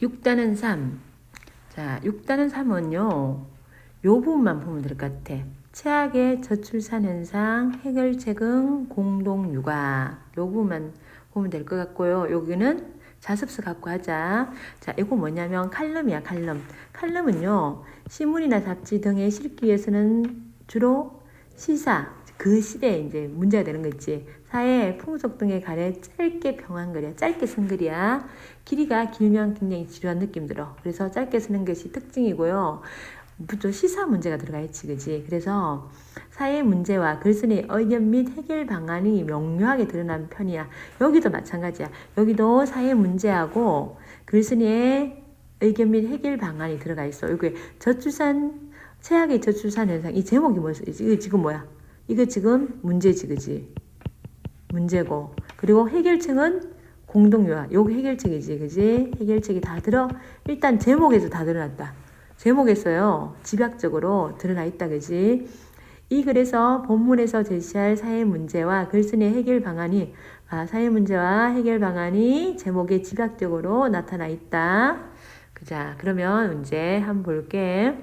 6단은 3. 자, 6단은 3은요. 요 부분만 보면 될 것 같아. 최악의 저출산 현상, 해결책은 공동육아. 요 부분만 보면 될 것 같고요. 여기는 자습서 갖고 하자. 자, 이거 뭐냐면 칼럼이야, 칼럼. 칼럼은요, 신문이나 잡지 등에 실기 위해서는 주로 시사, 그 시대에 이제 문제가 되는 거 있지. 사회, 풍속 등에 관해 짧게 평한 글이야. 짧게 쓴 글이야. 길이가 길면 굉장히 지루한 느낌 들어. 그래서 짧게 쓰는 것이 특징이고요. 또 시사 문제가 들어가 있지, 그지? 그래서 사회 문제와 글쓴이의 의견 및 해결 방안이 명료하게 드러난 편이야. 여기도 마찬가지야. 여기도 사회 문제하고 글쓴이의 의견 및 해결 방안이 들어가 있어. 여기 저출산, 최악의 저출산 현상. 이 제목이 뭐였어? 이거 지금 뭐야? 이거 지금 문제지, 그지? 문제고. 그리고 해결책은 공동유아. 요거 해결책이지, 그지? 해결책이 다 들어. 일단 제목에서 다 드러났다. 제목에서요, 집약적으로 드러나 있다, 그지? 이 글에서 본문에서 제시할 사회 문제와 글쓴이의 해결 방안이, 사회 문제와 해결 방안이 제목에 집약적으로 나타나 있다. 자, 그러면 이제 한번 볼게.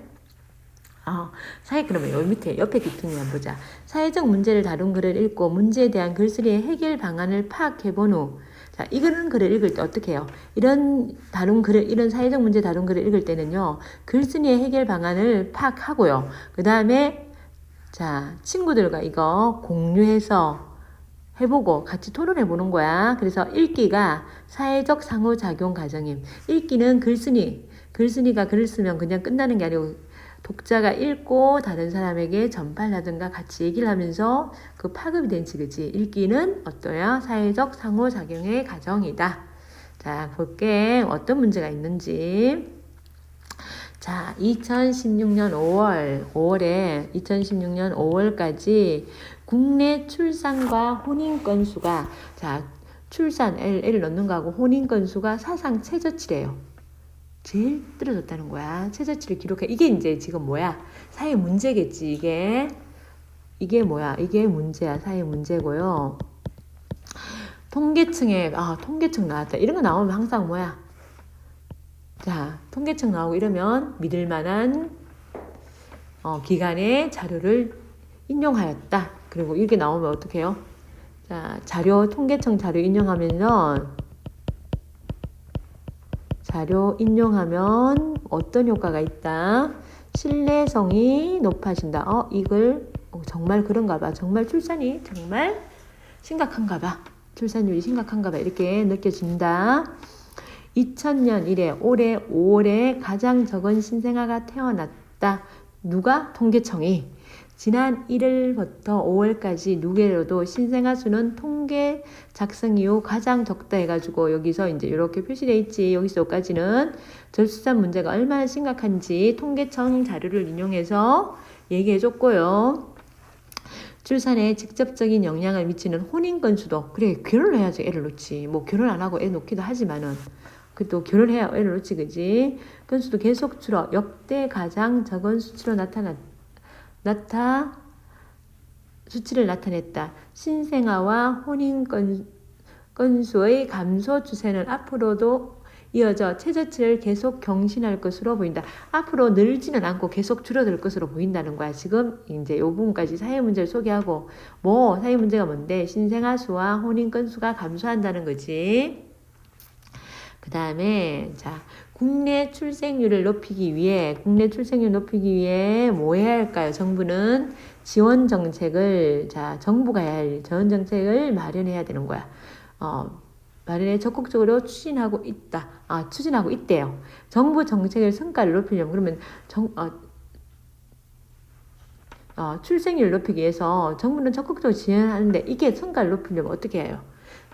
그러면 여기 밑에 옆에 뒤통수 한번 보자. 사회적 문제를 다룬 글을 읽고 문제에 대한 글쓰리의 해결 방안을 파악해본 후, 자, 이거는 글을 읽을 때 어떻게 해요? 이런 사회적 문제 다룬 글을 읽을 때는요, 글쓴이의 해결 방안을 파악하고요. 그 다음에, 자, 친구들과 이거 공유해서 해보고 같이 토론해보는 거야. 그래서 읽기가 사회적 상호작용 과정임. 읽기는 글쓴이가 글을 쓰면 그냥 끝나는 게 아니고, 독자가 읽고 다른 사람에게 전파하든가 같이 얘기를 하면서 그 파급이 된지, 그지? 읽기는 어떠야? 사회적 상호작용의 과정이다. 자, 볼게. 어떤 문제가 있는지. 자, 2016년 5월까지 국내 출산과 혼인 건수가, 자, 출산, 애를 넣는 거하고 혼인 건수가 사상 최저치래요. 제일 떨어졌다는 거야. 최저치를 기록해. 이게 이제 지금 뭐야? 사회 문제겠지, 이게. 이게 뭐야? 이게 문제야. 사회 문제고요. 통계청 나왔다. 이런 거 나오면 항상 뭐야? 자, 통계청 나오고 이러면 믿을 만한 기관의 자료를 인용하였다. 그리고 이렇게 나오면 어떻게 해요? 자, 통계청 자료 인용하면 어떤 효과가 있다? 신뢰성이 높아진다. 이걸 정말 그런가 봐. 정말 출산이 정말 심각한가 봐. 출산율이 심각한가 봐. 이렇게 느껴진다. 2000년 이래 올해 5월에 가장 적은 신생아가 태어났다. 누가? 통계청이. 지난 1일부터 5월까지 누계로도 신생아 수는 통계 작성 이후 가장 적다 해가지고 여기서 이제 이렇게 표시되어 있지. 여기서까지는 저출산 문제가 얼마나 심각한지 통계청 자료를 인용해서 얘기해줬고요. 출산에 직접적인 영향을 미치는 혼인 건수도, 그래, 결혼을 해야지 애를 놓지. 뭐 결혼 안 하고 애 놓기도 하지만은 또 결혼해야 애를 놓지, 그지? 건수도 계속 줄어 역대 가장 적은 수치로 수치를 나타냈다. 신생아와 혼인 건수의 감소 추세는 앞으로도 이어져 최저치를 계속 경신할 것으로 보인다. 앞으로 늘지는 않고 계속 줄어들 것으로 보인다는 거야. 지금 이제 이 부분까지 사회 문제를 소개하고, 사회 문제가 뭔데? 신생아 수와 혼인 건수가 감소한다는 거지. 그 다음에, 자, 국내 출생률을 높이기 위해 뭐 해야 할까요? 정부는 정부가 해야 할 지원 정책을 마련해야 되는 거야. 마련에 적극적으로 추진하고 있대요. 정부 정책의 성과를 높이려면, 그러면 출생률 높이기 위해서 정부는 적극적으로 지원하는데, 이게 성과를 높이려면 어떻게 해요?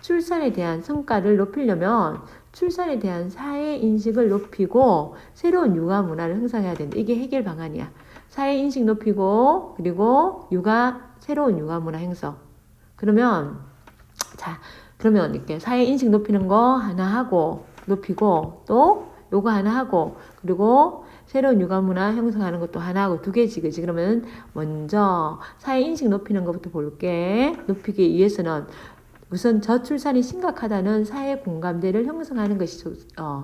출산에 대한 성과를 높이려면 출산에 대한 사회 인식을 높이고 새로운 육아 문화를 형성해야 된다. 이게 해결 방안이야. 사회 인식 높이고, 그리고 새로운 육아 문화 형성. 그러면 이렇게 사회 인식 높이는 거 하나 하고, 높이고, 또 요거 하나 하고, 그리고 새로운 육아 문화 형성하는 것도 하나 하고, 두 개지, 그지? 그러면 먼저 사회 인식 높이는 것부터 볼게. 높이기 위해서는 우선 저출산이 심각하다는 사회 공감대를 형성하는 것이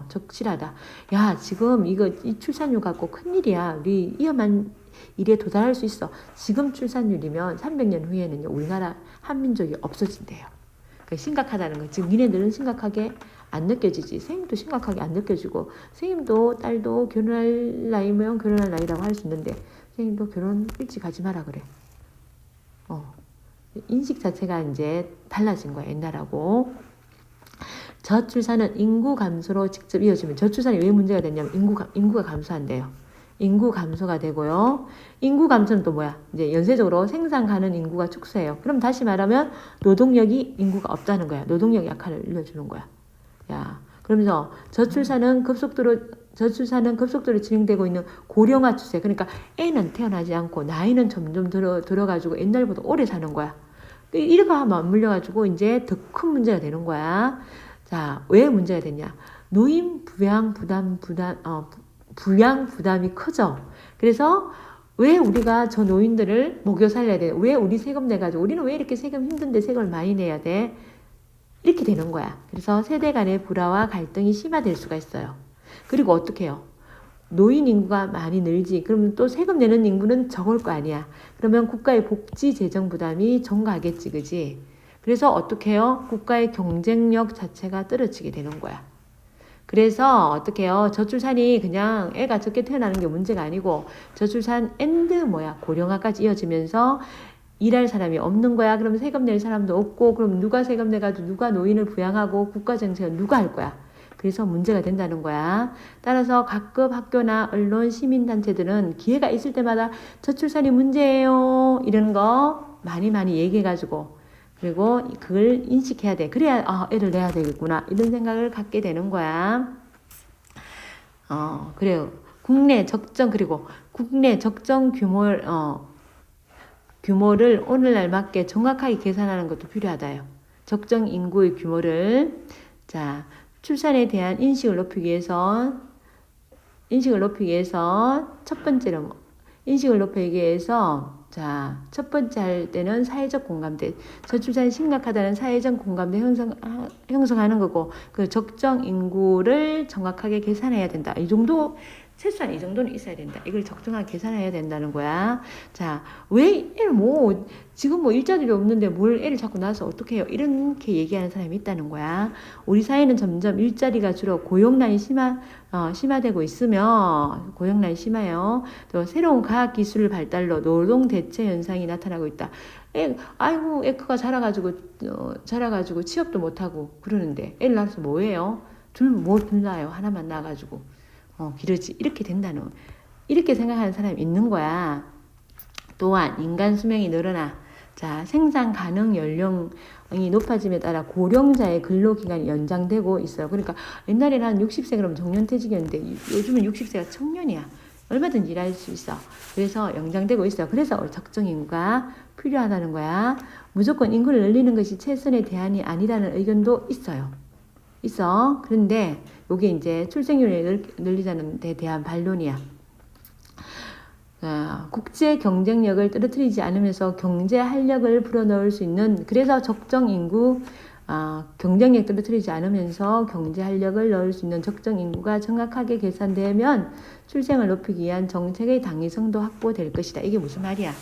적실하다. 야, 지금 이 출산율 갖고 큰일이야. 우리 위험한 일에 도달할 수 있어. 지금 출산율이면 300년 후에는요, 우리나라 한민족이 없어진대요. 그러니까 심각하다는 거. 지금 니네들은 심각하게 안 느껴지지. 선생님도 심각하게 안 느껴지고, 선생님도 딸도 결혼할 나이면 결혼할 나이라고 할 수 있는데, 선생님도 결혼 일찍 하지 마라 그래. 인식 자체가 이제 달라진 거야, 옛날하고. 저출산은 인구 감소로 직접 이어지면, 저출산이 왜 문제가 됐냐면 인구가 감소한대요. 인구 감소가 되고요. 인구 감소는 또 뭐야? 이제 연쇄적으로 생산 가능 인구가 축소해요. 그럼 다시 말하면 노동력이 인구가 없다는 거야. 노동력 약화를 일러주는 거야. 야, 그러면서 저출산은 급속도로 진행되고 있는 고령화 추세. 그러니까 애는 태어나지 않고 나이는 점점 들어가지고 옛날보다 오래 사는 거야. 이렇게 맞물려가지고 이제 더 큰 문제가 되는 거야. 자, 왜 문제가 됐냐? 노인 부양 부담이 커져. 그래서 왜 우리가 저 노인들을 먹여 살려야 돼? 왜 우리 세금 내가지고 우리는 왜 이렇게 세금 힘든데 세금을 많이 내야 돼? 이렇게 되는 거야. 그래서 세대 간의 불화와 갈등이 심화될 수가 있어요. 그리고 어떻게 해요? 노인 인구가 많이 늘지. 그러면 또 세금 내는 인구는 적을 거 아니야. 그러면 국가의 복지 재정 부담이 증가하겠지, 그지? 그래서 어떻게 해요? 국가의 경쟁력 자체가 떨어지게 되는 거야. 그래서 어떻게 해요? 저출산이 그냥 애가 적게 태어나는 게 문제가 아니고 저출산 고령화까지 이어지면서 일할 사람이 없는 거야. 그럼 세금 낼 사람도 없고, 그럼 누가 세금 내가지고 누가 노인을 부양하고 국가 정책은 누가 할 거야? 그래서 문제가 된다는 거야. 따라서 각급 학교나 언론, 시민단체들은 기회가 있을 때마다 저출산이 문제예요. 이런 거 많이 얘기해가지고, 그리고 그걸 인식해야 돼. 그래야 애를 내야 되겠구나. 이런 생각을 갖게 되는 거야. 그래요. 국내 적정 규모를 오늘날 맞게 정확하게 계산하는 것도 필요하다요. 적정 인구의 규모를. 자, 출산에 대한 인식을 높이기 위해서 첫 번째 할 때는 사회적 공감대. 저출산이 심각하다는 사회적 공감대 형성하는 거고, 그 적정 인구를 정확하게 계산해야 된다. 최소한 이 정도는 있어야 된다. 이걸 적정하게 계산해야 된다는 거야. 자, 왜 지금 일자리도 없는데 뭘 애를 자꾸 낳아서 어떻게 해요? 이렇게 얘기하는 사람이 있다는 거야. 우리 사회는 점점 일자리가 줄어 고용난이 심화되고 있으며, 고용난이 심해요. 또 새로운 과학기술 발달로 노동 대체 현상이 나타나고 있다. 애가 자라가지고 취업도 못하고 그러는데 애를 낳아서 뭐해요? 둘 낳아요. 하나만 낳아가지고. 기르지. 이렇게 생각하는 사람이 있는 거야. 또한 인간 수명이 늘어나. 자, 생산 가능 연령이 높아짐에 따라 고령자의 근로기간이 연장되고 있어요. 그러니까 옛날에는 한 60세 그러면 정년퇴직이었는데 요즘은 60세가 청년이야. 얼마든지 일할 수 있어. 그래서 연장되고 있어요. 그래서 적정 인구가 필요하다는 거야. 무조건 인구를 늘리는 것이 최선의 대안이 아니라는 의견도 있어요. 그런데 이게 이제 출생률을 늘리자는 데 대한 반론이야. 국제 경쟁력을 떨어뜨리지 않으면서 경제 활력을 불어넣을 수 있는, 그래서 적정 인구, 경쟁력 떨어뜨리지 않으면서 경제 활력을 넣을 수 있는 적정 인구가 정확하게 계산되면 출생을 높이기 위한 정책의 당위성도 확보될 것이다. 이게 무슨 말이야?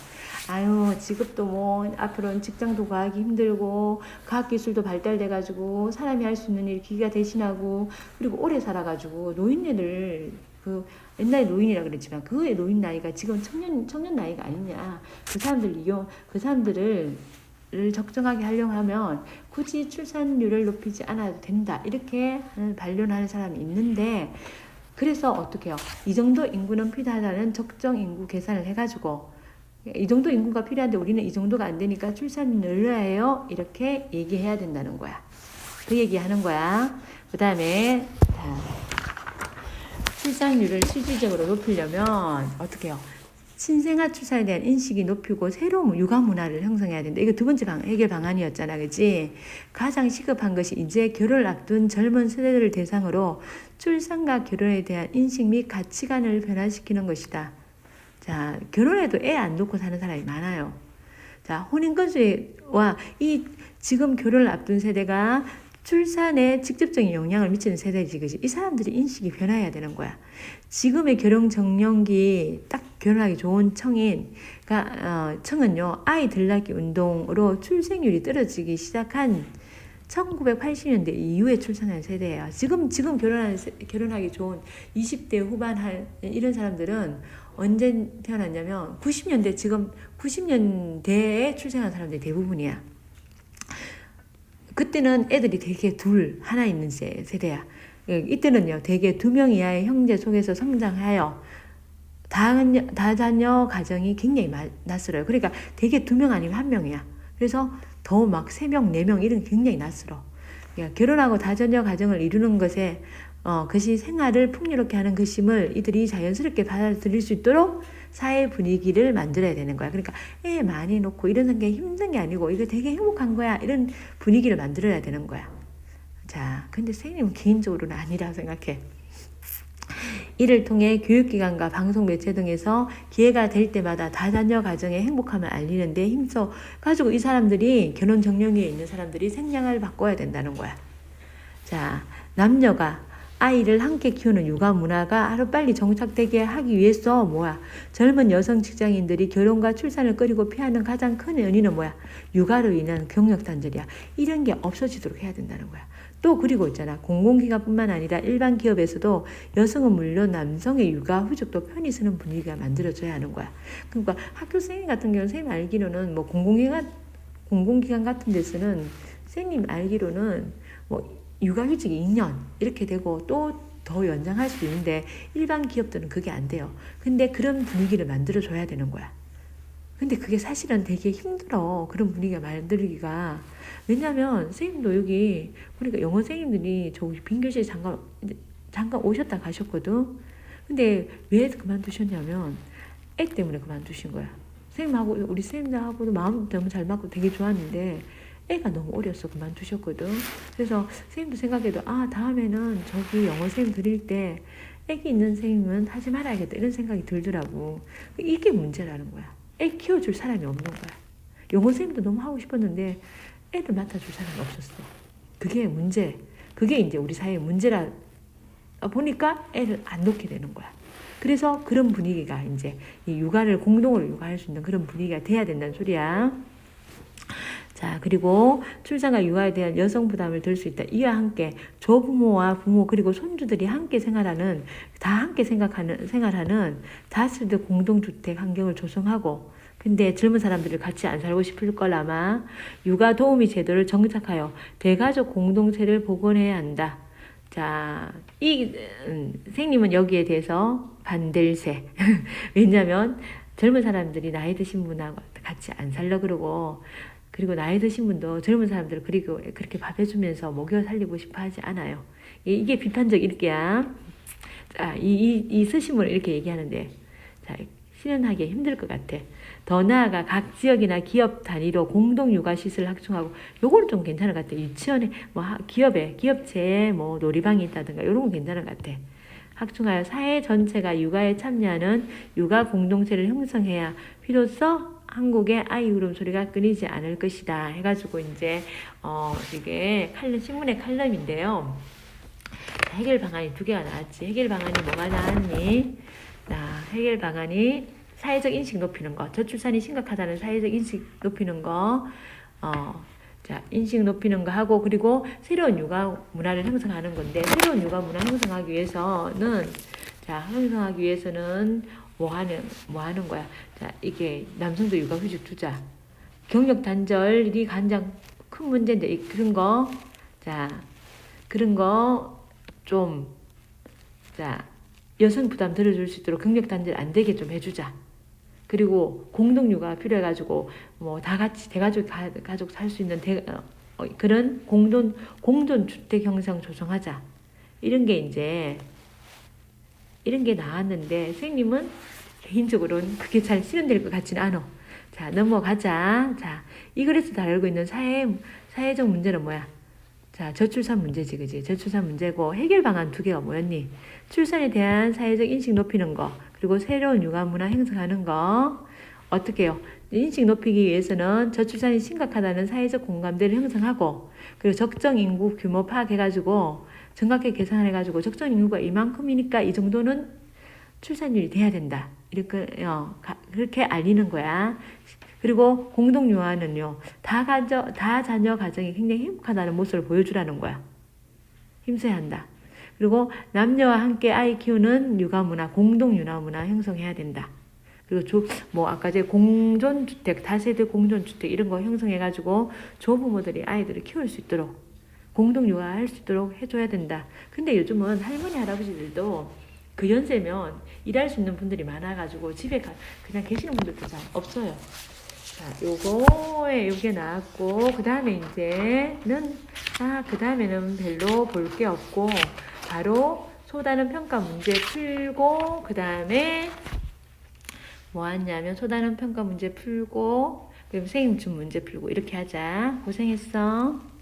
지급도 앞으로는 직장도 구하기 힘들고, 과학기술도 발달돼가지고, 사람이 할 수 있는 일 기계가 대신하고, 그리고 오래 살아가지고, 노인네들, 옛날에 노인이라 그랬지만, 그의 노인 나이가 지금 청년 나이가 아니냐. 그 사람들을 적정하게 활용하면 굳이 출산율을 높이지 않아도 된다. 이렇게 반론하는 사람이 있는데, 그래서 어떻게 해요? 이 정도 인구는 필요하다는 적정 인구 계산을 해가지고, 이 정도 인구가 필요한데 우리는 이 정도가 안 되니까 출산을 늘려야 해요. 이렇게 얘기해야 된다는 거야. 그 얘기하는 거야. 그 다음에 출산율을 실질적으로 높이려면 어떻게 해요? 신생아 출산에 대한 인식이 높이고 새로운 육아 문화를 형성해야 된다. 이거 두 번째 해결 방안이었잖아. 그치? 가장 시급한 것이 이제 결혼을 앞둔 젊은 세대들을 대상으로 출산과 결혼에 대한 인식 및 가치관을 변화시키는 것이다. 자, 결혼해도 애 안 놓고 사는 사람이 많아요. 자, 혼인건수와 이 지금 결혼을 앞둔 세대가 출산에 직접적인 영향을 미치는 세대지, 그지? 이 사람들이 인식이 변화해야 되는 거야. 지금의 결혼 정년기 딱 결혼하기 좋은 청은요, 아이 들낳기 운동으로 출생률이 떨어지기 시작한 1980년대 이후에 출산한 세대예요. 지금 결혼하기 좋은 20대 후반 이런 사람들은 언제 태어났냐면 90년대에 출생한 사람들이 대부분이야. 그때는 애들이 되게 하나 있는 세대야. 이때는요, 되게 2명 이하의 형제 속에서 성장하여 다자녀 가정이 굉장히 낯설어요. 그러니까 되게 2명 아니면 1명이야. 그래서 더 막 3명, 4명 이런 게 굉장히 낯설어. 그러니까 결혼하고 다자녀 가정을 이루는 것에 그것이 생활을 풍요롭게 하는 것임을 이들이 자연스럽게 받아들일 수 있도록 사회 분위기를 만들어야 되는 거야. 그러니까 애 많이 놓고 이런 게 힘든 게 아니고 이거 되게 행복한 거야. 이런 분위기를 만들어야 되는 거야. 자, 근데 선생님은 개인적으로는 아니라고 생각해. 이를 통해 교육기관과 방송 매체 등에서 기회가 될 때마다 다자녀 가정의 행복함을 알리는데 힘써 가지고 이 사람들이 결혼 정년기에 있는 사람들이 생량을 바꿔야 된다는 거야. 자, 남녀가 아이를 함께 키우는 육아 문화가 하루빨리 정착되게 하기 위해서 젊은 여성 직장인들이 결혼과 출산을 꺼리고 피하는 가장 큰 원인은 육아로 인한 경력 단절이야. 이런 게 없어지도록 해야 된다는 거야. 또 그리고 있잖아. 공공기관뿐만 아니라 일반 기업에서도 여성은 물론 남성의 육아 후죽도 편히 쓰는 분위기가 만들어져야 하는 거야. 그러니까 학교 선생님 같은 경우는 선생님 알기로는 공공기관 같은 데서는 선생님 알기로는 육아휴직이 2년 이렇게 되고 또 더 연장할 수 있는데 일반 기업들은 그게 안 돼요. 근데 그런 분위기를 만들어줘야 되는 거야. 근데 그게 사실은 되게 힘들어. 그런 분위기가 만들기가. 왜냐면 선생님도 여기 그러니까 영어 선생님들이 저기 빈교실에 잠깐 오셨다 가셨거든. 근데 왜 그만두셨냐면 애 때문에 그만두신 거야. 선생님하고 우리 선생님들하고도 마음 너무 잘 맞고 되게 좋았는데 애가 너무 어려서 그만두셨거든. 그래서 선생님도 생각해도 다음에는 저기 영어 선생님 드릴 때 애기 있는 선생님은 하지 말아야겠다 이런 생각이 들더라고. 이게 문제라는 거야. 애 키워줄 사람이 없는 거야. 영어 선생님도 너무 하고 싶었는데 애를 맡아줄 사람이 없었어. 그게 문제. 그게 이제 우리 사회의 문제라 보니까 애를 안 놓게 되는 거야. 그래서 그런 분위기가 이제 이 육아를 공동으로 육아할 수 있는 그런 분위기가 돼야 된다는 소리야. 자, 그리고 출산과 육아에 대한 여성 부담을 들 수 있다. 이와 함께 조부모와 부모 그리고 손주들이 함께 생활하는 다스리드 공동주택 환경을 조성하고 근데 젊은 사람들이 같이 안 살고 싶을 걸 아마 육아 도우미 제도를 정착하여 대가족 공동체를 복원해야 한다. 자, 선생님은 여기에 대해서 반댈세. 왜냐면 젊은 사람들이 나이 드신 분하고 같이 안 살려 그리고 나이 드신 분도 젊은 사람들을 그렇게 밥 해주면서 먹여 살리고 싶어 하지 않아요. 이게 비판적 읽기야. 자, 이 서신문을 이렇게 얘기하는데, 자, 실현하기 힘들 것 같아. 더 나아가 각 지역이나 기업 단위로 공동 육아 시설을 확충하고, 요거는 좀 괜찮은 것 같아. 유치원에, 기업체에 놀이방이 있다든가, 이런 건 괜찮은 것 같아. 확충하여 사회 전체가 육아에 참여하는 육아 공동체를 형성해야 비로소 한국의 아이 울음소리가 끊이지 않을 것이다. 해가지고 이제 이게 신문의 칼럼인데요. 해결 방안이 2개가 나왔지. 해결 방안이 뭐가 나왔니? 해결 방안이 사회적 인식 높이는 거. 저출산이 심각하다는 사회적 인식 높이는 거. 인식 높이는 거 하고 그리고 새로운 육아 문화를 형성하는 건데 새로운 육아 문화 형성하기 위해서는 뭐 하는 거야? 자, 이게 남성도 육아휴직 주자. 경력 단절이 가장 큰 문제인데 그런 거 좀 여성 부담 덜어줄 수 있도록 경력 단절 안 되게 좀 해주자. 그리고 공동 육아가 필요해가지고 다 같이 대가족 가족 살 수 있는 그런 공동 주택 형성 조성하자. 이런 게 나왔는데 선생님은 개인적으로는 그게 잘 실현될 것 같지는 않아. 자, 넘어가자. 자, 이 글에서 다루고 있는 사회적 문제는 뭐야? 자, 저출산 문제지, 그지? 저출산 문제고 해결 방안 2개가 뭐였니? 출산에 대한 사회적 인식 높이는 거, 그리고 새로운 육아 문화 형성하는 거. 어떻게 해요? 인식 높이기 위해서는 저출산이 심각하다는 사회적 공감대를 형성하고 그리고 적정 인구 규모 파악해가지고 정확하게 계산해가지고 적정 인구가 이만큼이니까 이 정도는 출산율이 돼야 된다. 이렇게 그렇게 알리는 거야. 그리고 공동 유아는요. 다 자녀 가정이 굉장히 행복하다는 모습을 보여주라는 거야. 힘써야 한다. 그리고 남녀와 함께 아이 키우는 육아 문화, 공동 육아 문화 형성해야 된다. 그리고 아까 제 공존주택, 다세대 공존주택 이런 거 형성해가지고 조부모들이 아이들을 키울 수 있도록 공동 육아할 수 있도록 해줘야 된다. 근데 요즘은 할머니 할아버지들도 그 연세면 일할 수 있는 분들이 많아가지고 집에 그냥 계시는 분들도 잘 없어요. 자, 요게 나왔고 그 다음에 그 다음에는 별로 볼 게 없고 바로 소단원 평가 문제 풀고 그 다음에 뭐 하냐면 소단원 평가 문제 풀고 그리고 선생님 준 문제 풀고 이렇게 하자. 고생했어.